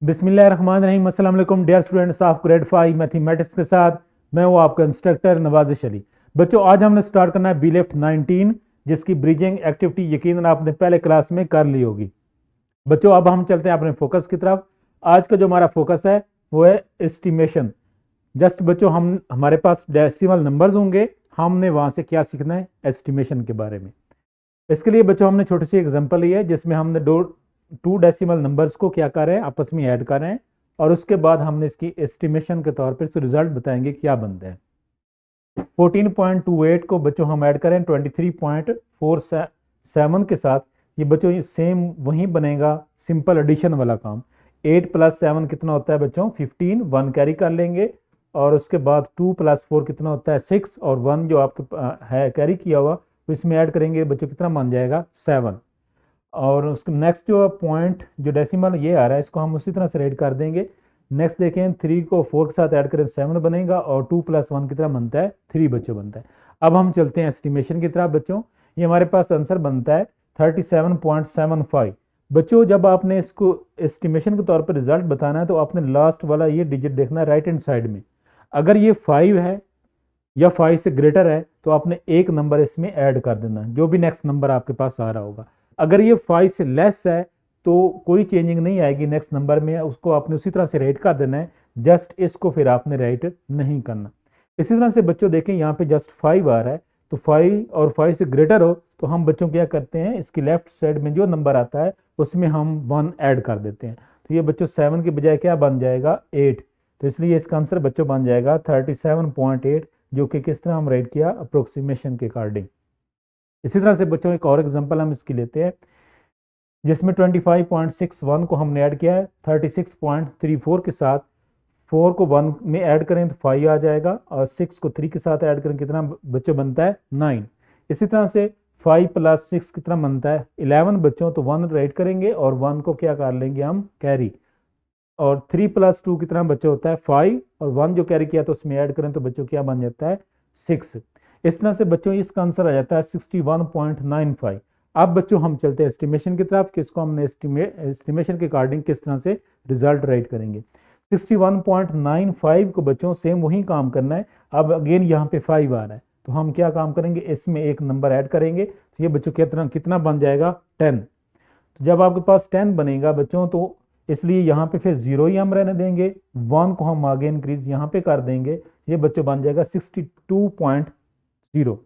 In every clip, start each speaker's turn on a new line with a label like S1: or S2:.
S1: बिस्मिल्लाहिर्रहमानिर्रहीम। अस्सलाम वालेकुम dear students of grade 5 mathematics के साथ मैं हूँ आपका इंस्ट्रक्टर नवाजिश अली। बच्चों आज हमने स्टार्ट करना है बी लेफ्ट 19 जिसकी ब्रिजिंग एक्टिविटी यकीनन आपने पहले क्लास में कर ली होगी। बच्चों अब हम चलते हैं अपने फोकस की तरफ। आज का जो हमारा फोकस है वो है एस्टिमेशन। जस्ट बच्चों हम हमारे पास डेसिमल नंबर्स होंगे, हमने वहाँ से क्या सीखना है एस्टिमेशन के बारे में। इसके लिए बच्चों हमने छोटी सी एग्जांपल ली है जिसमें हमने टू डेसिमल नंबर्स को क्या कर रहे हैं आपस में ऐड कर रहे हैं और उसके बाद हमने इसकी एस्टिमेशन के तौर पर इसके रिजल्ट बताएंगे क्या बनते हैं। 14.28 को बच्चों हम ऐड करें 23.47 के साथ, ये बच्चों ये सेम वही बनेगा, सिंपल एडिशन वाला काम। 8 + 7 कितना होता है बच्चों 15, 1 कैरी कर लेंगे और उसके बाद 2 + 4 कितना होता है 6 और 1 जो आपके है कैरी किया हुआ तो इसमें ऐड करेंगे बच्चों कितना बन जाएगा 7। और उसके नेक्स्ट जो पॉइंट जो डेसिमल ये आ रहा है इसको हम उसी तरह से ऐड कर देंगे। नेक्स्ट देखें 3 को 4 के साथ ऐड करें 7 बनेगा और 2 + 1 कितना बनता है 3 बच्चों बनता है। अब हम चलते हैं एस्टिमेशन की तरफ। बच्चों ये हमारे पास आंसर बनता है 37.75। बच्चों जब आपने इसको एस्टिमेशन के तौर पर रिजल्ट बताना है तो आपने लास्ट वाला ये डिजिट देखना है राइट हैंड साइड में। अगर ये 5 है या 5 से ग्रेटर है तो आपने एक नंबर इसमें ऐड कर देना जो भी नेक्स्ट नंबर आपके पास आ रहा होगा। अगर ये 5 से लेस है तो कोई चेंजिंग नहीं आएगी नेक्स्ट नंबर में, उसको आपने उसी तरह से रेट कर देना है, जस्ट इसको फिर आपने रेट नहीं करना। इसी तरह से बच्चों देखें यहाँ पे जस्ट 5 आ रहा है तो 5 और 5 से ग्रेटर हो तो हम बच्चों क्या करते हैं इसकी लेफ्ट साइड में जो नंबर आता है उसमें हम 1 ऐड कर देते हैं। तो ये बच्चों 7 के बजाय क्या बन जाएगा 8, तो इसलिए इसका आंसर बच्चों बन जाएगा 37.8 जो कि किस तरह हम रेट किया अप्रोक्सीमेशन के अकॉर्डिंग। इसी तरह से बच्चों एक और एग्जांपल हम इसकी लेते हैं जिसमें 25.61 को हमने ऐड किया है 36.34 के साथ। 4 को 1 में ऐड करें तो 5 आ जाएगा और 6 को 3 के साथ ऐड करें कितना बच्चों बनता है 9। इसी तरह से 5 + 6 कितना बनता है 11 बच्चों, तो 1 राइट करेंगे और 1 को क्या कर लेंगे हम कैरी, और 3 + 2 कितना बच्चों होता है 5 और 1 जो कैरी किया तो उसमें ऐड करें तो बच्चों क्या बन जाता है 6। इस तरह से बच्चों इसका आंसर आ जाता है 61.95। अब बच्चों हम चलते हैं एस्टिमेशन की तरफ कि इसको हमने एस्टिमेशन के अकॉर्डिंग किस तरह से रिजल्ट राइट करेंगे। 61.95 को बच्चों सेम वही काम करना है। अब अगेन यहाँ पे 5 आ रहा है तो हम क्या काम करेंगे इसमें एक नंबर ऐड करेंगे तो ये बच्चों कितना कितना बन जाएगा 10। तो जब आपके पास 10 बनेगा बच्चों तो इसलिए यहाँ पे फिर 0 ही हम रहने देंगे, 1 को हम आगे इंक्रीज यहाँ पे कर देंगे, ये बच्चों बन जाएगा 62.0।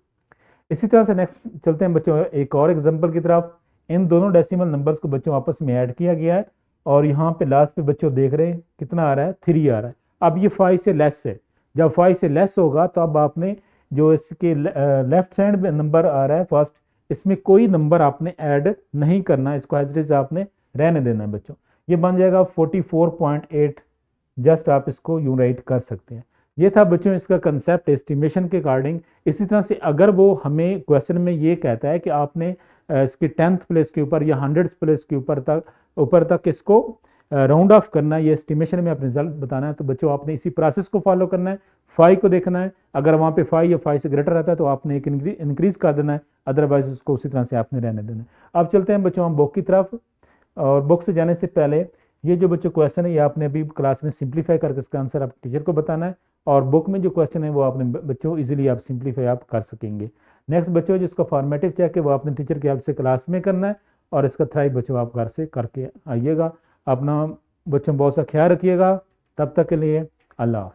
S1: इसी तरह से नेक्स्ट चलते हैं बच्चों एक और एग्जांपल की तरफ। इन दोनों डेसिमल नंबर्स को बच्चों आपस में ऐड किया गया है और यहाँ पे लास्ट पे बच्चों देख रहे हैं कितना आ रहा है 3 आ रहा है। अब ये 5 से लेस है, जब 5 से लेस होगा तो अब आपने जो इसके लेफ्ट साइड में नंबर आ रहा है फर्स्ट, इसमें कोई नंबर आपने ऐड नहीं करना, इसको एज इट इज आपने रहने देना है बच्चों। ये बन जाएगा 44.8, जस्ट आप इसको यूं राइट कर सकते हैं। ये था बच्चों इसका कंसेप्ट एस्टिमेशन के अकॉर्डिंग। इसी तरह से अगर वो हमें क्वेश्चन में ये कहता है कि आपने इसकी 10th प्लेस के ऊपर या 100th प्लेस के ऊपर तक इसको राउंड ऑफ करना है, ये एस्टिमेशन में अपने रिजल्ट बताना है, तो बच्चों आपने इसी प्रोसेस को फॉलो करना है। 5 को देखना है, अगर वहाँ पे 5 या 5 से ग्रेटर रहता है तो आपने एक इंक्रीज कर देना है, अदरवाइज उसको उसी तरह से आपने रहने देना है। अब चलते हैं बच्चों हम बुक की तरफ, और बुक से जाने से पहले ये जो बच्चों क्वेश्चन है ये आपने अभी क्लास में सिंप्लीफाई करके इसका आंसर आप टीचर को बताना है, और बुक में जो क्वेश्चन है वो आपने बच्चों इजीली आप सिंप्लीफाई आप कर सकेंगे। नेक्स्ट बच्चों जिसका फॉर्मेटिव चेक है वो आपने टीचर की हेल्प से क्लास में करना है, और इसका थ्राइव बच्चों आप घर से करके आइएगा। अपना बच्चों बहुत सा ख्याल रखिएगा, तब तक के लिए अल्लाह।